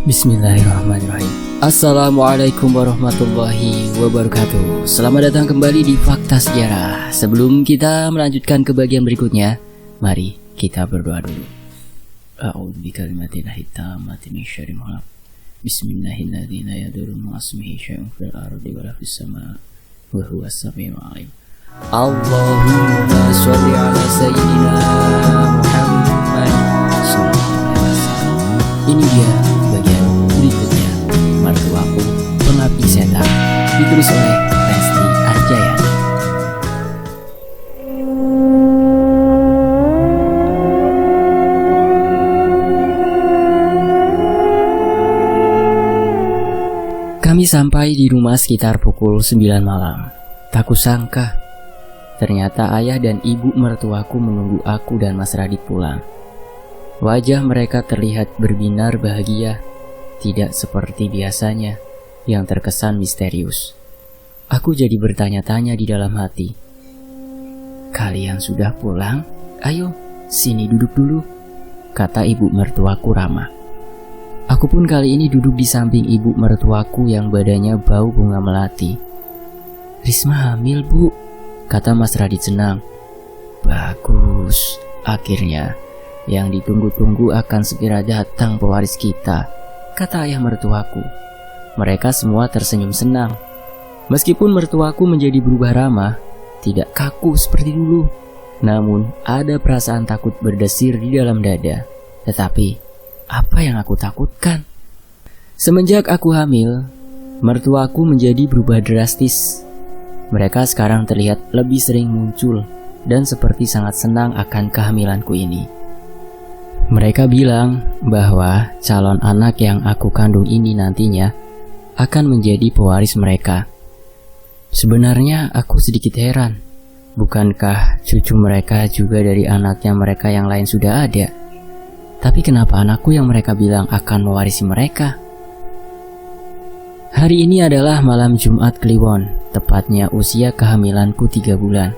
Bismillahirrahmanirrahim. Assalamualaikum warahmatullahi wabarakatuh. Selamat datang kembali di Fakta Sejarah. Sebelum kita melanjutkan ke bagian berikutnya, mari kita berdoa dulu. A'udzu bikalimatillahi tammati min syarri ma khalaq. Bismillahirrahmanirrahim. La yadurru ma'asmihi syai'un fil ardi wa la fis sama' wa huwas samiul 'alim. Allahumma shalli 'ala sayyidina Muhammad sallallahu alaihi wasallam. Ini dia bagian berikutnya, Mertuaku Pengabdi Setan, ditulis oleh Lesti Arjaya. Kami sampai di rumah sekitar pukul 9 malam. Tak kusangka, ternyata ayah dan ibu mertuaku menunggu aku dan Mas Radit pulang. Wajah mereka terlihat berbinar bahagia, tidak seperti biasanya yang terkesan misterius. Aku jadi bertanya-tanya di dalam hati. "Kalian sudah pulang? Ayo, sini duduk dulu," kata ibu mertuaku ramah. Aku pun kali ini duduk di samping ibu mertuaku yang badannya bau bunga melati. "Risma hamil, Bu," kata Mas Radit senang. "Bagus, akhirnya yang ditunggu-tunggu akan segera datang pewaris kita," kata ayah mertuaku. Mereka semua tersenyum senang. Meskipun mertuaku menjadi berubah ramah, tidak kaku seperti dulu. Namun ada perasaan takut berdesir di dalam dada. Tetapi apa yang aku takutkan? Semenjak aku hamil, mertuaku menjadi berubah drastis. Mereka sekarang terlihat lebih sering muncul dan seperti sangat senang akan kehamilanku ini. Mereka bilang bahwa calon anak yang aku kandung ini nantinya akan menjadi pewaris mereka. Sebenarnya aku sedikit heran. Bukankah cucu mereka juga dari anaknya mereka yang lain sudah ada? Tapi kenapa anakku yang mereka bilang akan mewarisi mereka? Hari ini adalah malam Jumat Kliwon, tepatnya usia kehamilanku 3 bulan.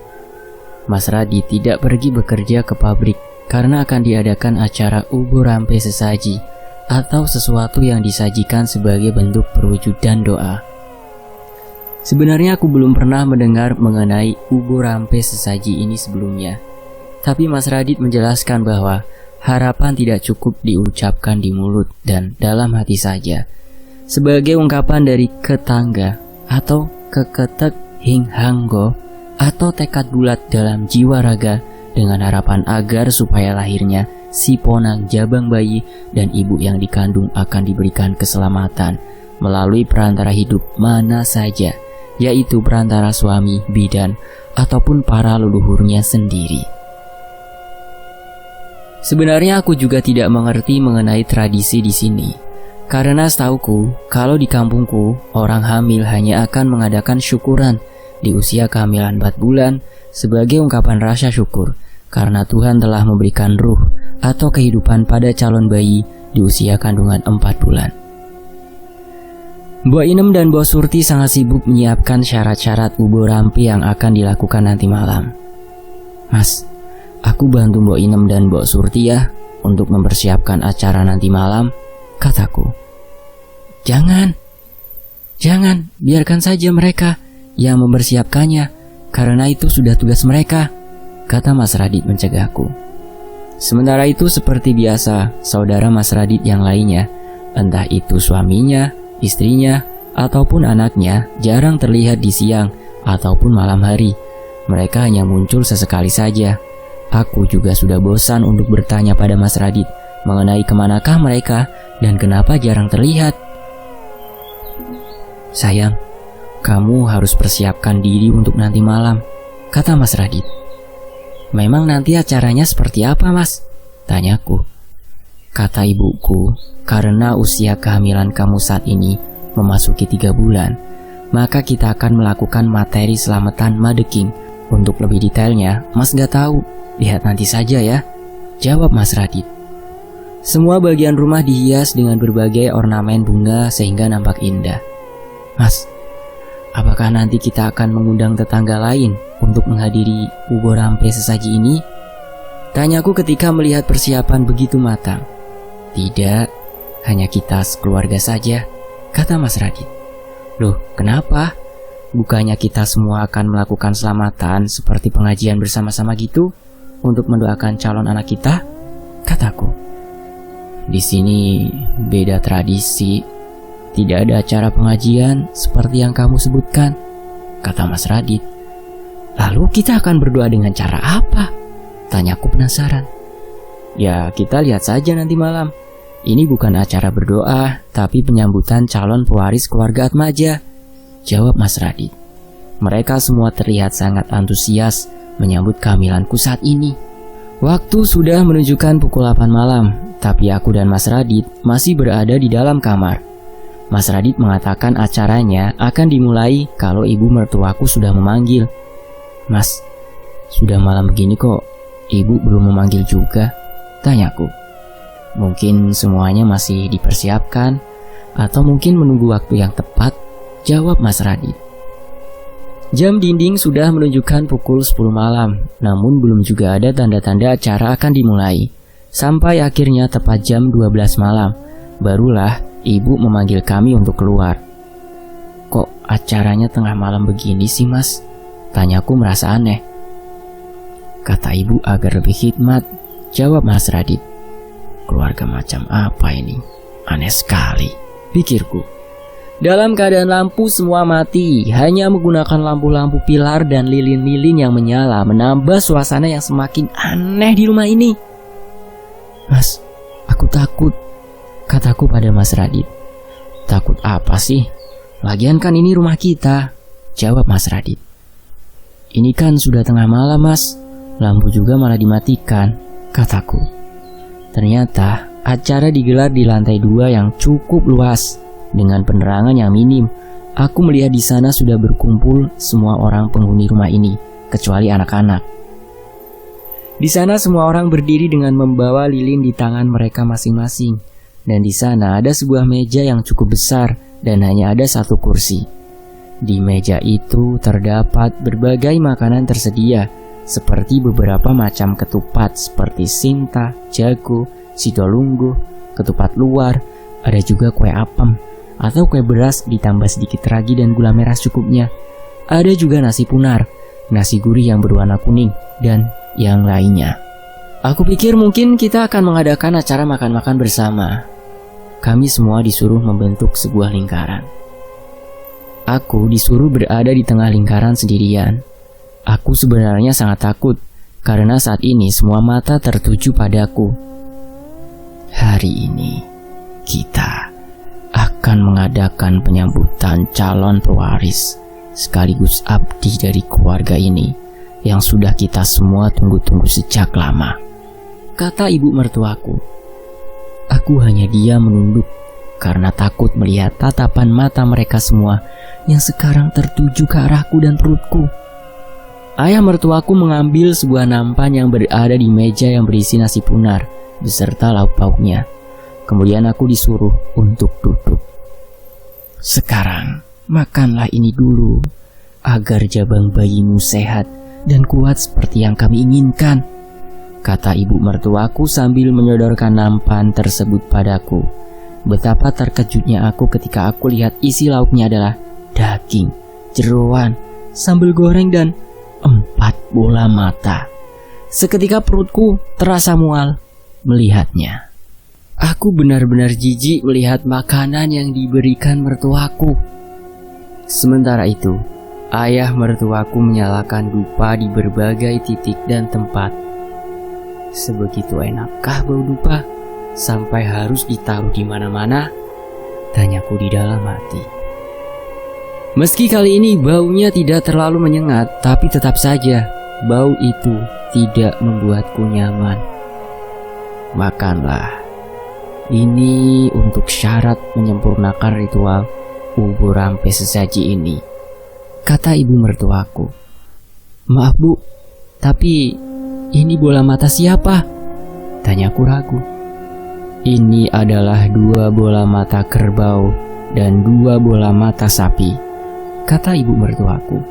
Mas Radit tidak pergi bekerja ke pabrik karena akan diadakan acara ubur rampe sesaji atau sesuatu yang disajikan sebagai bentuk perwujudan doa. Sebenarnya aku belum pernah mendengar mengenai ubur rampe sesaji ini sebelumnya. Tapi Mas Radit menjelaskan bahwa harapan tidak cukup diucapkan di mulut dan dalam hati saja. Sebagai ungkapan dari ketangga atau keketek hing hanggo atau tekad bulat dalam jiwa raga, dengan harapan agar supaya lahirnya si ponang jabang bayi dan ibu yang dikandung akan diberikan keselamatan melalui perantara hidup mana saja, yaitu perantara suami, bidan, ataupun para leluhurnya sendiri. Sebenarnya aku juga tidak mengerti mengenai tradisi di sini, karena setauku kalau di kampungku orang hamil hanya akan mengadakan syukuran di usia kehamilan 4 bulan sebagai ungkapan rasa syukur karena Tuhan telah memberikan ruh atau kehidupan pada calon bayi di usia kandungan 4 bulan. Mbok Inem dan Mbok Surti sangat sibuk menyiapkan syarat-syarat ubur rampi yang akan dilakukan nanti malam. "Mas, aku bantu Mbok Inem dan Mbok Surti ya untuk mempersiapkan acara nanti malam," kataku. Jangan, biarkan saja mereka yang mempersiapkannya, karena itu sudah tugas mereka," kata Mas Radit mencegahku. Sementara itu seperti biasa, saudara Mas Radit yang lainnya, entah itu suaminya, istrinya, ataupun anaknya, jarang terlihat di siang ataupun malam hari. Mereka hanya muncul sesekali saja. Aku juga sudah bosan untuk bertanya pada Mas Radit mengenai kemanakah mereka dan kenapa jarang terlihat. "Sayang, kamu harus persiapkan diri untuk nanti malam," kata Mas Radit. "Memang nanti acaranya seperti apa, Mas?" tanyaku. Kata ibuku, karena usia kehamilan kamu saat ini memasuki 3 bulan, maka kita akan melakukan materi selamatan madeking. Untuk lebih detailnya, Mas gak tahu, lihat nanti saja ya, jawab Mas Radit. Semua bagian rumah dihias dengan berbagai ornamen bunga sehingga nampak indah. "Mas, apakah nanti kita akan mengundang tetangga lain untuk menghadiri ubur rampe sesaji ini?" tanyaku ketika melihat persiapan begitu matang. "Tidak, Hanya kita sekeluarga saja, kata Mas Radit. Loh, kenapa? Bukannya kita semua akan melakukan selamatan seperti pengajian bersama-sama gitu untuk mendoakan calon anak kita? Kataku. Di sini beda tradisi. Tidak ada acara pengajian seperti yang kamu sebutkan, kata Mas Radit. Lalu kita akan berdoa dengan cara apa? Tanyaku penasaran. Ya, kita lihat saja nanti malam. Ini bukan acara berdoa, tapi penyambutan calon pewaris keluarga Atmaja, jawab Mas Radit. Mereka semua terlihat sangat antusias menyambut kehamilanku saat ini. Waktu sudah menunjukkan pukul 8 malam, tapi aku dan Mas Radit masih berada di dalam kamar. Mas Radit mengatakan acaranya akan dimulai kalau ibu mertuaku sudah memanggil. Mas, sudah malam begini kok, ibu belum memanggil juga, tanyaku. Mungkin semuanya masih dipersiapkan, atau mungkin menunggu waktu yang tepat, jawab Mas Radit. Jam dinding sudah menunjukkan pukul 10 malam, namun belum juga ada tanda-tanda acara akan dimulai. Sampai akhirnya tepat jam 12 malam, barulah ibu memanggil kami untuk keluar. Kok acaranya tengah malam begini sih, Mas? Tanyaku merasa aneh. Kata ibu agar lebih khidmat, jawab Mas Radit. Keluarga macam apa ini? Aneh sekali, pikirku. Dalam keadaan lampu semua mati, hanya menggunakan lampu-lampu pilar dan lilin-lilin yang menyala menambah suasana yang semakin aneh di rumah ini. Mas, aku takut, kataku pada Mas Radit. Takut apa sih? Lagian kan ini rumah kita, jawab Mas Radit. Ini kan sudah tengah malam, Mas. Lampu juga malah dimatikan, kataku. Ternyata acara digelar di lantai 2 yang cukup luas dengan penerangan yang minim. Aku melihat di sana sudah berkumpul semua orang penghuni rumah ini, kecuali anak-anak. Di sana semua orang berdiri dengan membawa lilin di tangan mereka masing-masing. Dan di sana ada sebuah meja yang cukup besar dan hanya ada satu kursi. Di meja itu terdapat berbagai makanan tersedia, seperti beberapa macam ketupat seperti sinta, jago, sidolunggu, ketupat luar, ada juga kue apem atau kue beras ditambah sedikit ragi dan gula merah secukupnya. Ada juga nasi punar, nasi gurih yang berwarna kuning, dan yang lainnya. Aku pikir mungkin kita akan mengadakan acara makan-makan bersama. Kami semua disuruh membentuk sebuah lingkaran. Aku disuruh berada di tengah lingkaran sendirian. Aku sebenarnya sangat takut, karena saat ini semua mata tertuju padaku. Hari ini, kita akan mengadakan penyambutan calon pewaris, sekaligus abdi dari keluarga ini, yang sudah kita semua tunggu-tunggu sejak lama, kata ibu mertuaku. Aku hanya diam menunduk, karena takut melihat tatapan mata mereka semua, yang sekarang tertuju ke arahku dan perutku. Ayah mertuaku mengambil sebuah nampan yang berada di meja yang berisi nasi punar beserta lauk pauknya. Kemudian aku disuruh untuk duduk. Sekarang makanlah ini dulu, agar jabang bayimu sehat dan kuat seperti yang kami inginkan, kata ibu mertuaku sambil menyodorkan nampan tersebut padaku. Betapa terkejutnya aku ketika aku lihat isi lauknya adalah daging, jeroan, sambal goreng, dan 4 bola mata. Seketika perutku terasa mual melihatnya. Aku benar-benar jijik melihat makanan yang diberikan mertuaku. Sementara itu, ayah mertuaku menyalakan dupa di berbagai titik dan tempat. Sebegitu enakkah bau dupa sampai harus ditaruh di mana-mana? Tanyaku di dalam hati. Meski kali ini baunya tidak terlalu menyengat, tapi tetap saja bau itu tidak membuatku nyaman. Makanlah. Ini untuk syarat menyempurnakan ritual ubur rampe sesaji ini, kata ibu mertuaku. Maaf bu, tapi ini bola mata siapa? Tanyaku ragu. Ini adalah 2 bola mata kerbau dan 2 bola mata sapi, kata ibu mertuaku.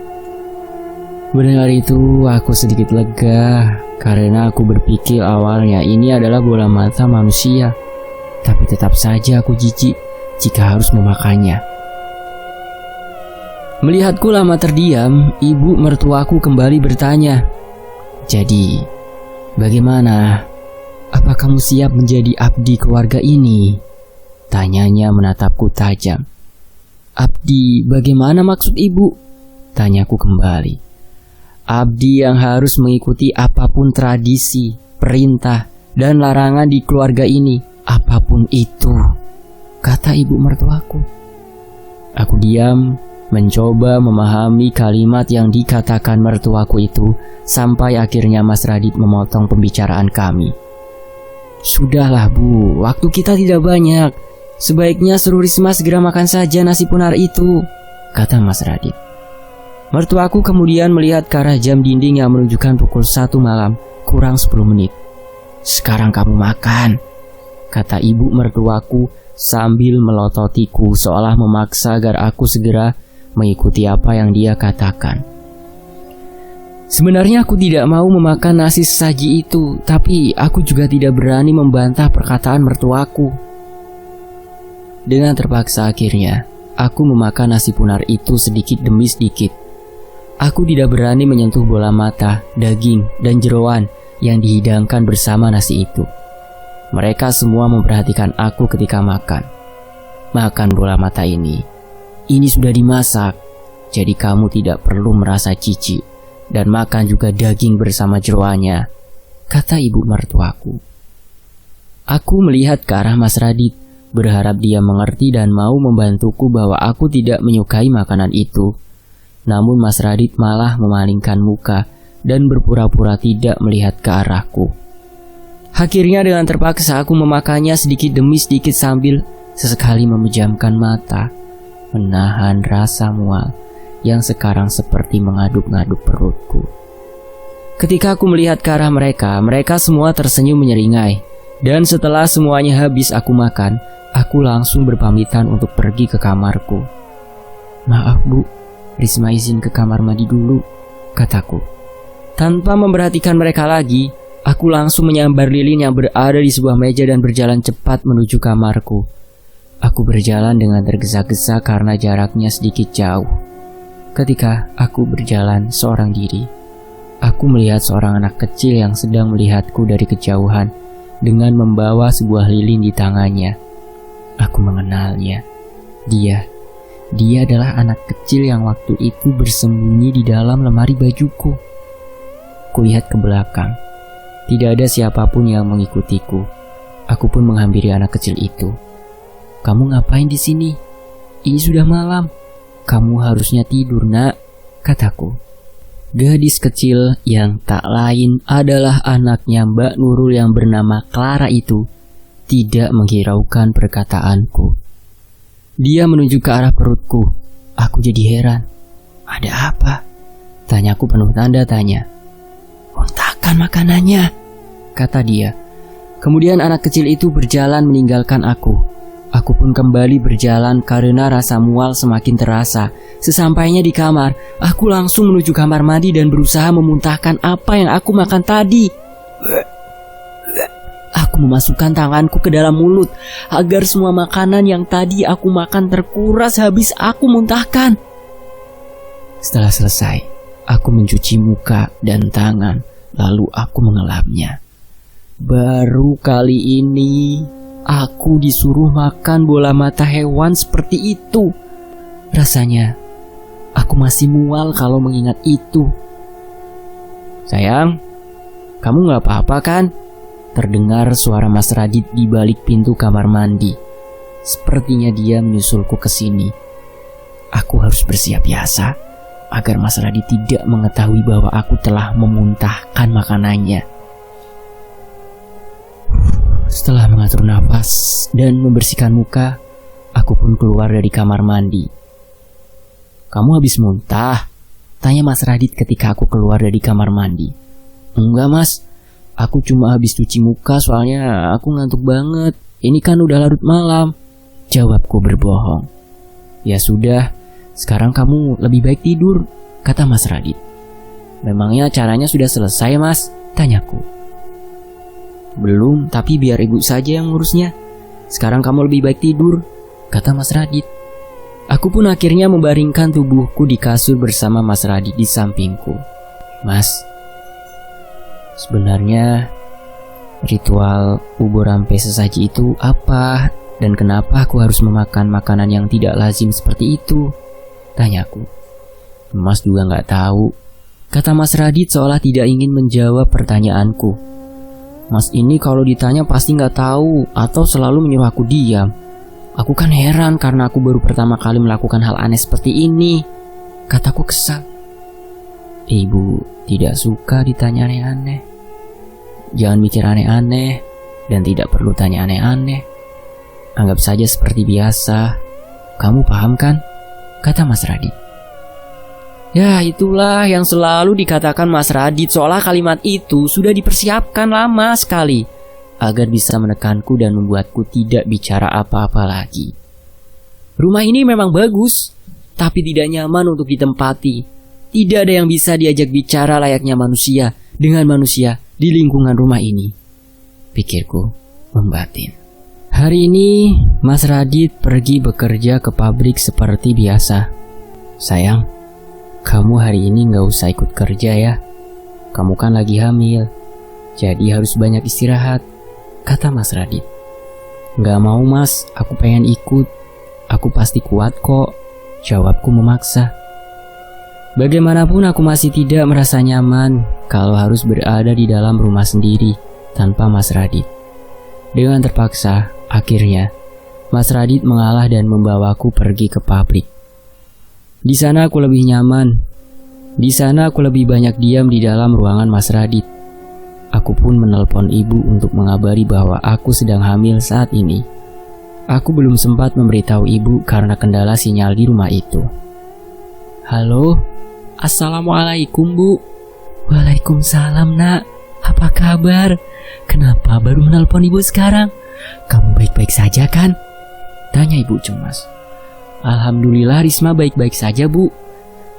Mendengar itu aku sedikit lega, karena aku berpikir awalnya ini adalah bola mata manusia. tapi tetap saja aku jijik jika harus memakannya. Melihatku lama terdiam, ibu mertuaku kembali bertanya, "Jadi, bagaimana? Apa kamu siap menjadi abdi keluarga ini?" Tanyanya menatapku tajam. "Abdi, bagaimana maksud ibu?" Tanyaku kembali. "Abdi yang harus mengikuti apapun tradisi, perintah, dan larangan di keluarga ini, apapun itu," kata ibu mertuaku. Aku diam, mencoba memahami kalimat yang dikatakan mertuaku itu, sampai akhirnya Mas Radit memotong pembicaraan kami. "Sudahlah Bu, waktu kita tidak banyak. Sebaiknya suruh Risma segera makan saja nasi punar itu," kata Mas Radit. Mertuaku kemudian melihat ke arah jam dinding yang menunjukkan pukul 1 malam, kurang 10 menit. "Sekarang kamu makan," kata ibu mertuaku sambil melototiku seolah memaksa agar aku segera mengikuti apa yang dia katakan. Sebenarnya aku tidak mau memakan nasi sesaji itu, tapi aku juga tidak berani membantah perkataan mertuaku. Dengan terpaksa akhirnya, aku memakan nasi punar itu sedikit demi sedikit. Aku tidak berani menyentuh bola mata, daging, dan jeroan yang dihidangkan bersama nasi itu. Mereka semua memperhatikan aku ketika makan. "Makan bola mata ini sudah dimasak, jadi kamu tidak perlu merasa jijik. Dan makan juga daging bersama jeroannya," kata ibu mertuaku. Aku melihat ke arah Mas Radit, berharap dia mengerti dan mau membantuku bahwa aku tidak menyukai makanan itu. Namun Mas Radit malah memalingkan muka dan berpura-pura tidak melihat ke arahku. Akhirnya dengan terpaksa aku memakannya sedikit demi sedikit sambil sesekali memejamkan mata, menahan rasa mual yang sekarang seperti mengaduk-ngaduk perutku. Ketika aku melihat ke arah mereka, mereka semua tersenyum menyeringai. Dan setelah semuanya habis aku makan, aku langsung berpamitan untuk pergi ke kamarku. "Maaf Bu, Risma izin ke kamar mandi dulu," kataku. Tanpa memperhatikan mereka lagi, aku langsung menyambar lilin yang berada di sebuah meja dan berjalan cepat menuju kamarku. Aku berjalan dengan tergesa-gesa karena jaraknya sedikit jauh. Ketika aku berjalan seorang diri, aku melihat seorang anak kecil yang sedang melihatku dari kejauhan dengan membawa sebuah lilin di tangannya. Aku mengenalnya. Dia adalah anak kecil yang waktu itu bersembunyi di dalam lemari bajuku. Kulihat ke belakang. Tidak ada siapapun yang mengikutiku. Aku pun menghampiri anak kecil itu. "Kamu ngapain di sini? Ini sudah malam. Kamu harusnya tidur, Nak," kataku. Gadis kecil yang tak lain adalah anaknya Mbak Nurul yang bernama Clara itu tidak menghiraukan perkataanku. Dia menunjuk ke arah perutku. Aku jadi heran. "Ada apa?" tanyaku penuh tanda tanya. "Muntahkan makanannya," kata dia. Kemudian anak kecil itu berjalan meninggalkan aku. Aku pun kembali berjalan karena rasa mual semakin terasa. Sesampainya di kamar, aku langsung menuju kamar mandi dan berusaha memuntahkan apa yang aku makan tadi. Aku memasukkan tanganku ke dalam mulut agar semua makanan yang tadi aku makan terkuras habis aku muntahkan. Setelah selesai, aku mencuci muka dan tangan, lalu aku mengelapnya. Baru kali ini aku disuruh makan bola mata hewan seperti itu. Rasanya aku masih mual kalau mengingat itu. "Sayang, kamu gak apa-apa kan?" Terdengar suara Mas Radit di balik pintu kamar mandi. Sepertinya dia menyusulku ke sini. Aku harus bersiap biasa agar Mas Radit tidak mengetahui bahwa aku telah memuntahkan makanannya. Setelah mengatur nafas dan membersihkan muka, aku pun keluar dari kamar mandi. "Kamu habis muntah?" tanya Mas Radit ketika aku keluar dari kamar mandi. "Enggak Mas, aku cuma habis cuci muka soalnya aku ngantuk banget. Ini kan udah larut malam," jawabku berbohong. "Ya sudah, sekarang kamu lebih baik tidur," kata Mas Radit. "Memangnya caranya sudah selesai Mas?" tanyaku. "Belum, tapi biar ibu saja yang ngurusnya. Sekarang kamu lebih baik tidur, kata Mas Radit. Aku pun akhirnya membaringkan tubuhku di kasur bersama Mas Radit di sampingku. Mas, sebenarnya ritual ubur rampe sesaji itu apa? Dan kenapa aku harus memakan makanan yang tidak lazim seperti itu? Tanyaku. Mas juga gak tahu, kata Mas Radit seolah tidak ingin menjawab pertanyaanku. Mas ini kalau ditanya pasti gak tahu atau selalu menyuruh aku diam. Aku kan heran karena aku baru pertama kali melakukan hal aneh seperti ini, kataku kesal. Ibu tidak suka ditanya aneh-aneh. Jangan mikir aneh-aneh dan tidak perlu tanya aneh-aneh. Anggap saja seperti biasa. Kamu paham kan? Kata Mas Radit. Ya, itulah yang selalu dikatakan Mas Radit, seolah kalimat itu sudah dipersiapkan lama sekali agar bisa menekanku dan membuatku tidak bicara apa-apa lagi. Rumah ini memang bagus, tapi tidak nyaman untuk ditempati. Tidak ada yang bisa diajak bicara layaknya manusia dengan manusia di lingkungan rumah ini, pikirku membatin. Hari ini Mas Radit pergi bekerja ke pabrik seperti biasa. Sayang, kamu hari ini gak usah ikut kerja ya. Kamu kan lagi hamil, jadi harus banyak istirahat, kata Mas Radit. Gak mau Mas, aku pengen ikut. Aku pasti kuat kok, jawabku memaksa. Bagaimanapun aku masih tidak merasa nyaman kalau harus berada di dalam rumah sendiri tanpa Mas Radit. Dengan terpaksa, akhirnya Mas Radit mengalah dan membawaku pergi ke pabrik. Di sana aku lebih nyaman. Di sana aku lebih banyak diam di dalam ruangan Mas Radit. Aku pun menelpon ibu untuk mengabari bahwa aku sedang hamil saat ini. Aku belum sempat memberitahu ibu karena kendala sinyal di rumah itu. Halo, assalamualaikum Bu. Waalaikumsalam nak. Apa kabar? Kenapa baru menelpon ibu sekarang? Kamu baik-baik saja kan? Tanya ibu cemas. Alhamdulillah Risma baik-baik saja Bu.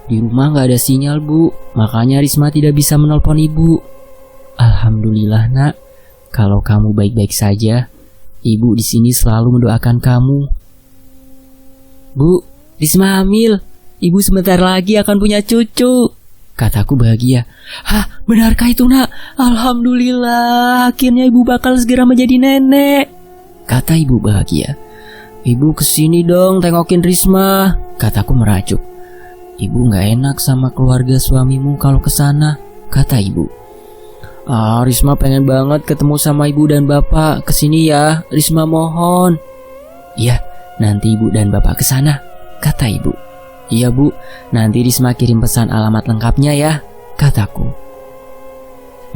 Di rumah gak ada sinyal Bu, makanya Risma tidak bisa menelpon ibu. Alhamdulillah nak, kalau kamu baik-baik saja, ibu di sini selalu mendoakan kamu. Bu, Risma hamil. Ibu sebentar lagi akan punya cucu, kataku bahagia. Hah, benarkah itu nak? Alhamdulillah, akhirnya ibu bakal segera menjadi nenek, kata ibu bahagia. Ibu kesini dong tengokin Risma, kataku merajuk. Ibu gak enak sama keluarga suamimu kalau kesana, kata ibu. Risma pengen banget ketemu sama ibu dan bapak. Kesini ya, Risma mohon. Iya, nanti ibu dan bapak kesana, kata ibu. Iya Bu, nanti Risma kirim pesan alamat lengkapnya ya, kataku.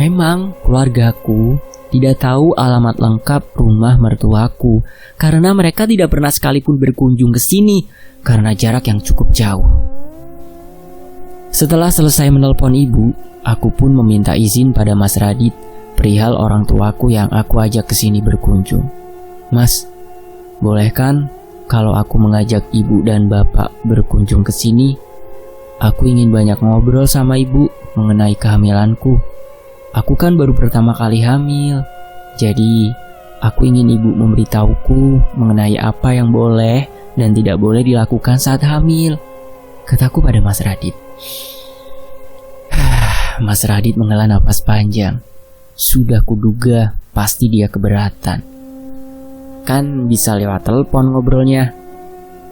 Memang keluargaku tidak tahu alamat lengkap rumah mertuaku karena mereka tidak pernah sekalipun berkunjung ke sini karena jarak yang cukup jauh. Setelah selesai menelpon ibu, aku pun meminta izin pada Mas Radit perihal orang tuaku yang aku ajak ke sini berkunjung. Mas, boleh kan kalau aku mengajak ibu dan bapak berkunjung ke sini? Aku ingin banyak ngobrol sama ibu mengenai kehamilanku. Aku kan baru pertama kali hamil, jadi aku ingin ibu memberitahuku mengenai apa yang boleh dan tidak boleh dilakukan saat hamil, kataku pada Mas Radit. Mas Radit menghela napas panjang. Sudah kuduga pasti dia keberatan. Kan bisa lewat telepon ngobrolnya.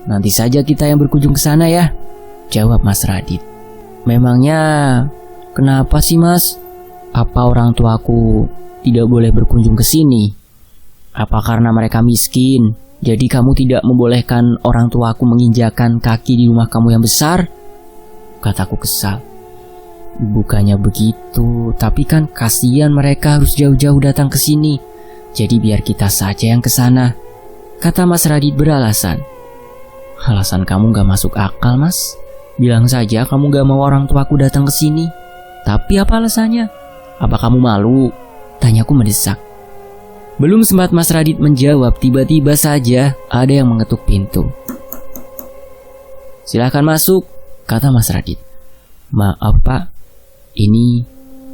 Nanti saja kita yang berkunjung ke sana ya, jawab Mas Radit. Memangnya kenapa sih Mas? Apa orang tuaku tidak boleh berkunjung ke sini? Apa karena mereka miskin, jadi kamu tidak membolehkan orang tuaku menginjakan kaki di rumah kamu yang besar? Kataku kesal. Bukannya begitu, tapi kan kasihan mereka harus jauh-jauh datang ke sini. Jadi biar kita saja yang ke sana, kata Mas Radit beralasan. Alasan kamu gak masuk akal Mas. Bilang saja kamu gak mau orang tuaku datang ke sini. Tapi apa alasannya? Apa kamu malu? Tanyaku mendesak. Belum sempat Mas Radit menjawab, tiba-tiba saja ada yang mengetuk pintu. Silakan masuk, kata Mas Radit. Maaf Pak, ini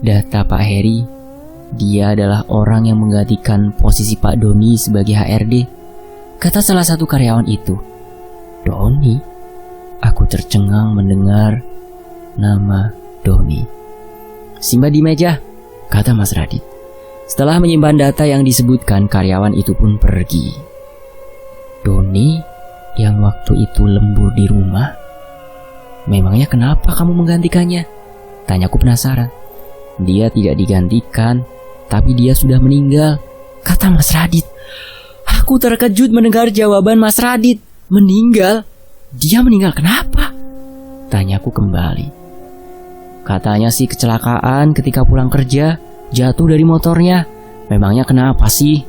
data Pak Heri. Dia adalah orang yang menggantikan posisi Pak Doni sebagai HRD. kata salah satu karyawan itu. Doni? Aku tercengang mendengar nama Doni. Simpan di meja, kata Mas Radit. Setelah menyimpan data yang disebutkan, karyawan itu pun pergi. Doni yang waktu itu lembur di rumah, memangnya kenapa kamu menggantikannya? Tanyaku penasaran. Dia tidak digantikan, tapi dia sudah meninggal, kata Mas Radit. Aku terkejut mendengar jawaban Mas Radit. Meninggal? Dia meninggal kenapa? Tanyaku kembali. Katanya sih kecelakaan ketika pulang kerja, jatuh dari motornya. Memangnya kenapa sih?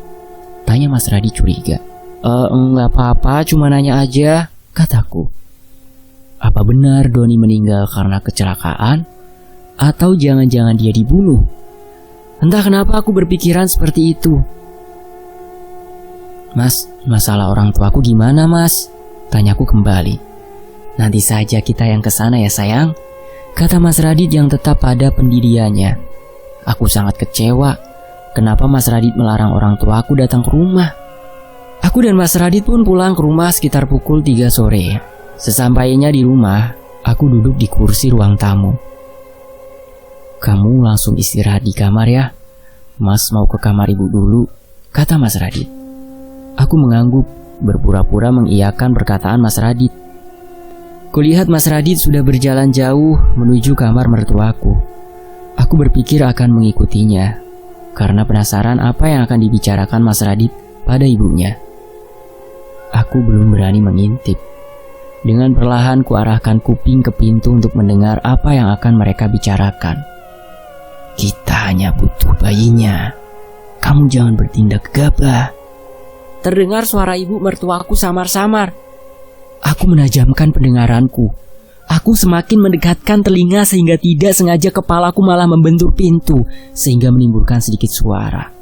Tanya Mas Radit curiga. Enggak apa-apa, cuma nanya aja, kataku. Apa benar Doni meninggal karena kecelakaan? Atau jangan-jangan dia dibunuh? Entah kenapa aku berpikiran seperti itu. Mas, masalah orang tuaku gimana mas? Tanyaku kembali. Nanti saja kita yang kesana ya sayang, kata Mas Radit yang tetap pada pendiriannya. Aku sangat kecewa. Kenapa Mas Radit melarang orang tuaku datang ke rumah? Aku dan Mas Radit pun pulang ke rumah sekitar pukul 3 sore. Sesampainya di rumah, aku duduk di kursi ruang tamu. Kamu langsung istirahat di kamar ya. Mas mau ke kamar ibu dulu, kata Mas Radit. Aku mengangguk, berpura-pura mengiyakan perkataan Mas Radit. Kulihat Mas Radit sudah berjalan jauh menuju kamar mertuaku. Aku berpikir akan mengikutinya, karena penasaran apa yang akan dibicarakan Mas Radit pada ibunya. Aku belum berani mengintip. Dengan perlahan kuarahkan kuping ke pintu untuk mendengar apa yang akan mereka bicarakan. Kita hanya butuh bayinya. Kamu jangan bertindak gegabah. Terdengar suara ibu mertuaku samar-samar. Aku menajamkan pendengaranku. Aku semakin mendekatkan telinga sehingga tidak sengaja kepalaku malah membentur pintu sehingga menimbulkan sedikit suara.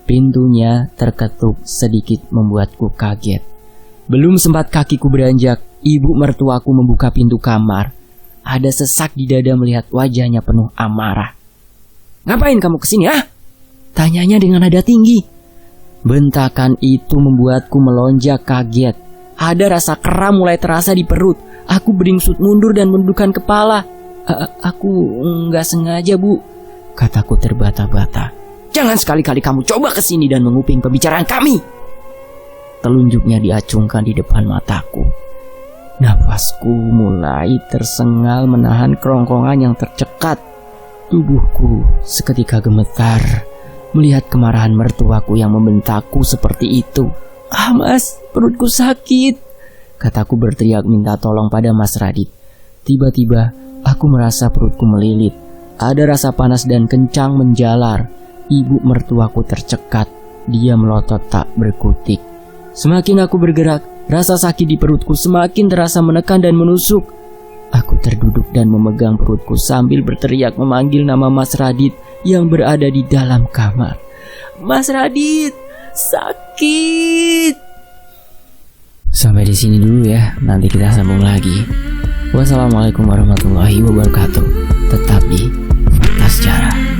Pintunya terketuk sedikit membuatku kaget. Belum sempat kakiku beranjak, ibu mertuaku membuka pintu kamar. Ada sesak di dada melihat wajahnya penuh amarah. Ngapain kamu kesini, ah? Tanyanya dengan nada tinggi. Bentakan itu membuatku melonjak kaget. Ada rasa kram mulai terasa di perut. Aku beringsut mundur dan menundukkan kepala. Aku nggak sengaja, Bu, kataku terbata-bata. Jangan sekali-kali kamu coba kesini dan menguping pembicaraan kami. Telunjuknya diacungkan di depan mataku. Nafasku mulai tersengal menahan kerongkongan yang tercekat. Tubuhku seketika gemetar melihat kemarahan mertuaku yang membentakku seperti itu. Ah mas, perutku sakit, kataku berteriak minta tolong pada Mas Radit. Tiba-tiba aku merasa perutku melilit. Ada rasa panas dan kencang menjalar. Ibu mertuaku tercekat. Dia melotot tak berkutik. Semakin aku bergerak, rasa sakit di perutku semakin terasa menekan dan menusuk. Aku terduduk dan memegang perutku sambil berteriak memanggil nama Mas Radit yang berada di dalam kamar. Mas Radit, sakit. Sampai di sini dulu ya, nanti kita sambung lagi. Wassalamualaikum warahmatullahi wabarakatuh. Tetap di Fakta Sejarah.